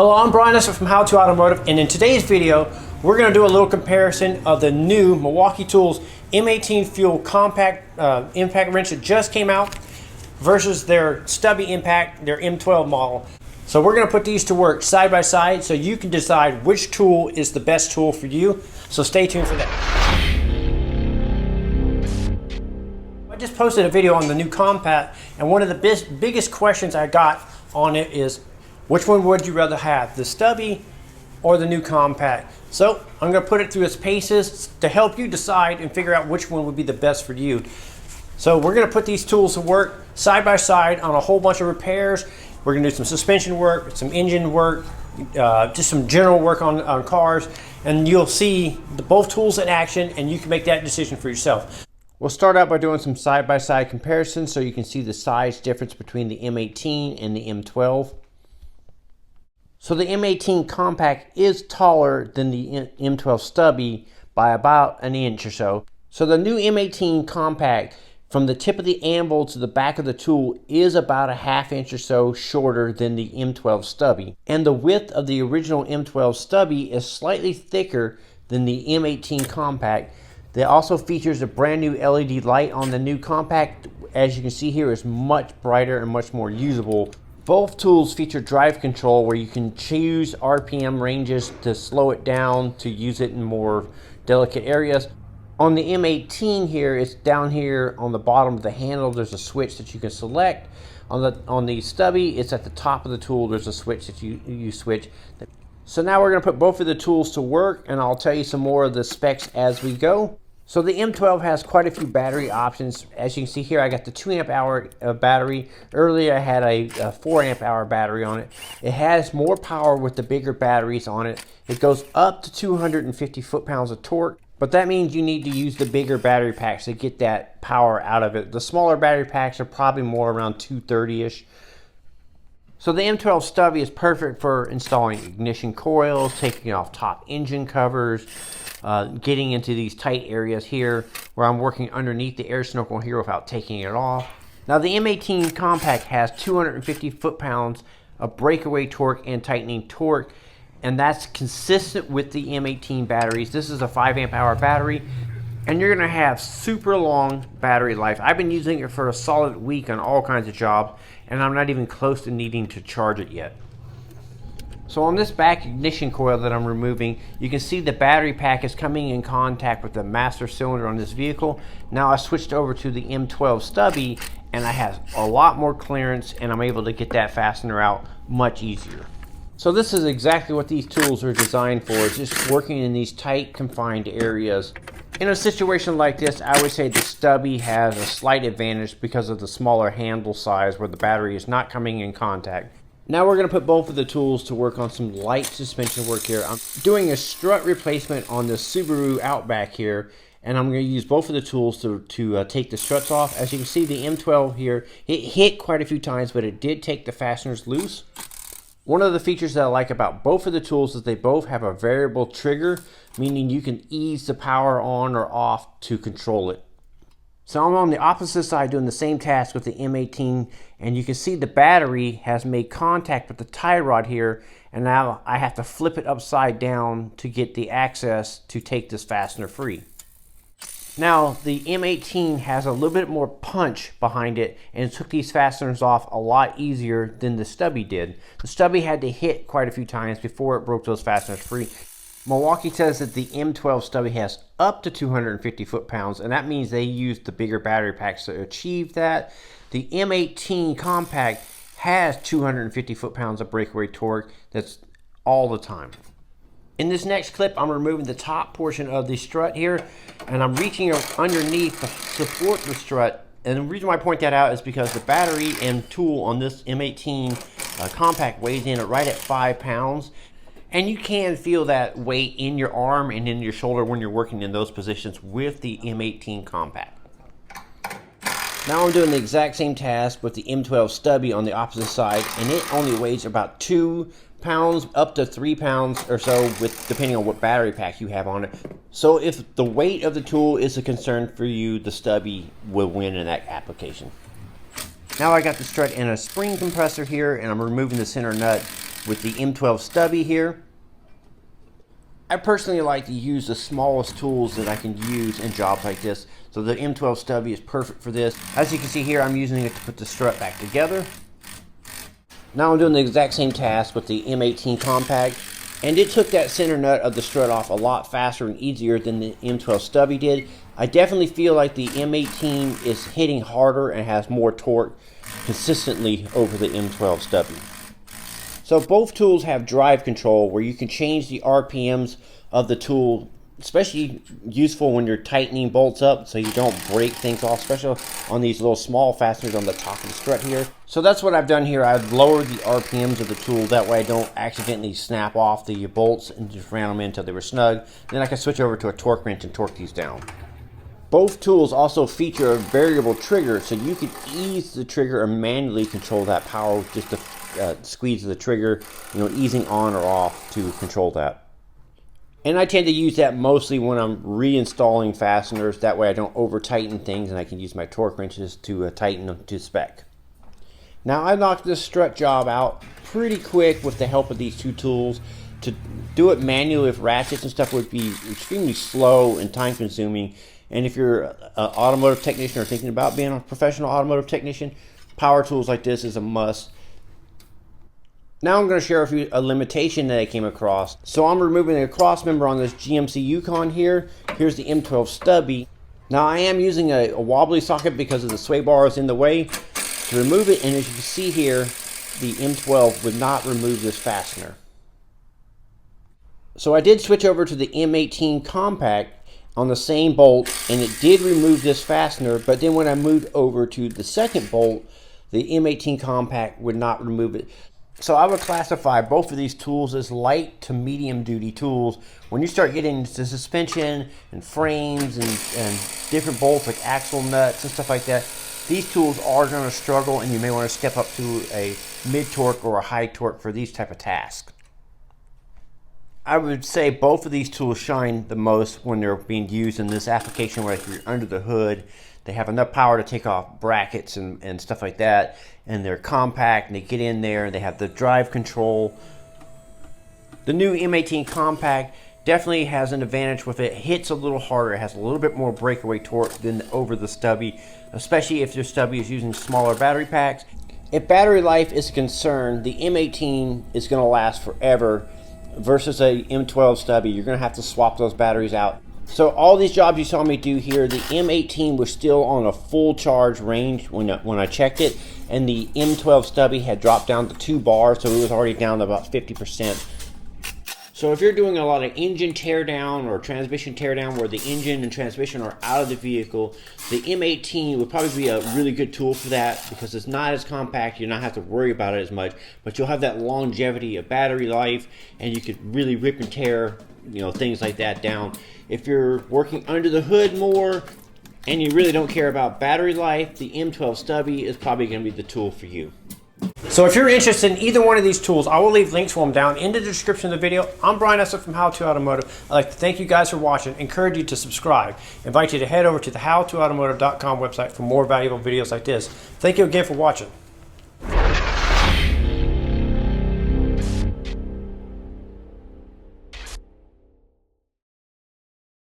Hello, I'm Brian from How to Automotive, and in today's video, we're going to do a little comparison of the new Milwaukee Tools M18 Fuel Compact Impact Wrench that just came out versus their Stubby Impact, their M12 model. So we're going to put these to work side by side so you can decide which tool is the best tool for you. So stay tuned for that. I just posted a video on the new Compact, and one of the biggest questions I got on it is, which one would you rather have, the Stubby or the new Compact? So I'm going to put it through its paces to help you decide and figure out which one would be the best for you. So we're going to put these tools to work side by side on a whole bunch of repairs. We're going to do some suspension work, some engine work, just some general work on cars, and you'll see both tools in action, and you can make that decision for yourself. We'll start out by doing some side-by-side comparisons so you can see the size difference between the M18 and the M12. So the M18 Compact is taller than the M12 Stubby by about an inch or so. So the new M18 Compact, from the tip of the anvil to the back of the tool, is about a ½ inch or so shorter than the M12 Stubby. And the width of the original M12 Stubby is slightly thicker than the M18 Compact. That also features a brand new LED light on the new Compact. As you can see here, is much brighter and much more usable. Both tools feature drive control where you can choose RPM ranges to slow it down to use it in more delicate areas. On the M18 here, it's down here on the bottom of the handle. There's a switch that you can select. On the Stubby, it's at the top of the tool. There's a switch that you switch. So now we're going to put both of the tools to work, and I'll tell you some more of the specs as we go. So the M12 has quite a few battery options. As you can see here, I got the 2 amp hour battery. Earlier I had a 4 amp hour battery on it. It has more power with the bigger batteries on it. It goes up to 250 foot-pounds of torque, but that means you need to use the bigger battery packs to get that power out of it. The smaller battery packs are probably more around 230-ish. So the M12 Stubby is perfect for installing ignition coils, taking off top engine covers, getting into these tight areas here where I'm working underneath the air snorkel here without taking it off. Now the M18 Compact has 250 foot-pounds of breakaway torque and tightening torque, and that's consistent with the M18 batteries. This is a 5 amp hour battery, and you're going to have super long battery life. I've been using it for a solid week on all kinds of jobs, and I'm not even close to needing to charge it yet. So on this back ignition coil that I'm removing, you can see the battery pack is coming in contact with the master cylinder on this vehicle. Now I switched over to the M12 Stubby, and I have a lot more clearance, and I'm able to get that fastener out much easier. So this is exactly what these tools are designed for, just working in these tight, confined areas. In a situation like this, I would say the Stubby has a slight advantage because of the smaller handle size where the battery is not coming in contact. Now we're going to put both of the tools to work on some light suspension work here. I'm doing a strut replacement on the Subaru Outback here, and I'm going to use both of the tools to take the struts off. As you can see, the M12 here, it hit quite a few times, but it did take the fasteners loose. One of the features that I like about both of the tools is they both have a variable trigger, meaning you can ease the power on or off to control it. So I'm on the opposite side doing the same task with the M18, and you can see the battery has made contact with the tie rod here, and now I have to flip it upside down to get the access to take this fastener free. Now the M18 has a little bit more punch behind it, and it took these fasteners off a lot easier than the Stubby did. The Stubby had to hit quite a few times before it broke those fasteners free. Milwaukee says that the M12 Stubby has up to 250 foot-pounds, and that means they used the bigger battery packs to achieve that. The M18 Compact has 250 foot-pounds of breakaway torque. That's all the time. In this next clip, I'm removing the top portion of the strut here, and I'm reaching underneath to support the strut. And the reason why I point that out is because the battery and tool on this M18 Compact weighs in at right at 5 pounds. And you can feel that weight in your arm and in your shoulder when you're working in those positions with the M18 Compact. Now I'm doing the exact same task with the M12 Stubby on the opposite side, and it only weighs about 2 pounds up to 3 pounds or so, depending on what battery pack you have on it. So if the weight of the tool is a concern for you, the Stubby will win in that application. Now I got the strut in a spring compressor here, and I'm removing the center nut. with the M12 Stubby here. I personally like to use the smallest tools that I can use in jobs like this, so the M12 Stubby is perfect for this. As you can see here, I'm using it to put the strut back together. Now I'm doing the exact same task with the M18 compact, and it took that center nut of the strut off a lot faster and easier than the M12 Stubby did. I definitely feel like the M18 is hitting harder and has more torque consistently over the M12 Stubby. So both tools have drive control where you can change the RPMs of the tool, especially useful when you're tightening bolts up so you don't break things off, especially on these little small fasteners on the top of the strut here. So that's what I've done here. I've lowered the RPMs of the tool, that way I don't accidentally snap off the bolts and just ran them in until they were snug. Then I can switch over to a torque wrench and torque these down. Both tools also feature a variable trigger, so you can ease the trigger or manually control that power with just a squeeze of the trigger, easing on or off to control that. And I tend to use that mostly when I'm reinstalling fasteners. That way I don't over tighten things and I can use my torque wrenches to tighten them to spec. Now I knocked this strut job out pretty quick with the help of these two tools. To do it manually with ratchets and stuff would be extremely slow and time consuming. And if you're an automotive technician or thinking about being a professional automotive technician, power tools like this is a must. Now I'm going to share with you a limitation that I came across. So I'm removing a cross member on this GMC Yukon here. Here's the M12 Stubby. Now I am using a wobbly socket because of the sway bars in the way to remove it, and as you can see here, the M12 would not remove this fastener. So I did switch over to the M18 compact on the same bolt, and it did remove this fastener, but then when I moved over to the second bolt, the M18 compact would not remove it. So I would classify both of these tools as light to medium duty tools. When you start getting into suspension and frames and different bolts like axle nuts and stuff like that, these tools are going to struggle, and you may want to step up to a mid torque or a high torque for these type of tasks. I would say both of these tools shine the most when they're being used in this application where if you're under the hood, they have enough power to take off brackets and stuff like that, and they're compact and they get in there and they have the drive control. The new M18 compact definitely has an advantage with it. It hits a little harder. It has a little bit more breakaway torque than over the Stubby, especially if your Stubby is using smaller battery packs. If battery life is a concern, the M18 is going to last forever versus a M12 Stubby. You're going to have to swap those batteries out. So all these jobs you saw me do here, the M18 was still on a full charge range when I checked it, and the M12 Stubby had dropped down to 2 bars, so it was already down to about 50%. So if you're doing a lot of engine teardown or transmission teardown where the engine and transmission are out of the vehicle, the M18 would probably be a really good tool for that because it's not as compact, you'll not have to worry about it as much, but you'll have that longevity of battery life, and you could really rip and tear things like that down. If you're working under the hood more and you really don't care about battery life, the M12 Stubby is probably going to be the tool for you. So if you're interested in either one of these tools, I will leave links for them down in the description of the video. I'm Brian Esser from How To Automotive. I'd like to thank you guys for watching, encourage you to subscribe, invite you to head over to the howtoautomotive.com website for more valuable videos like this. Thank you again for watching.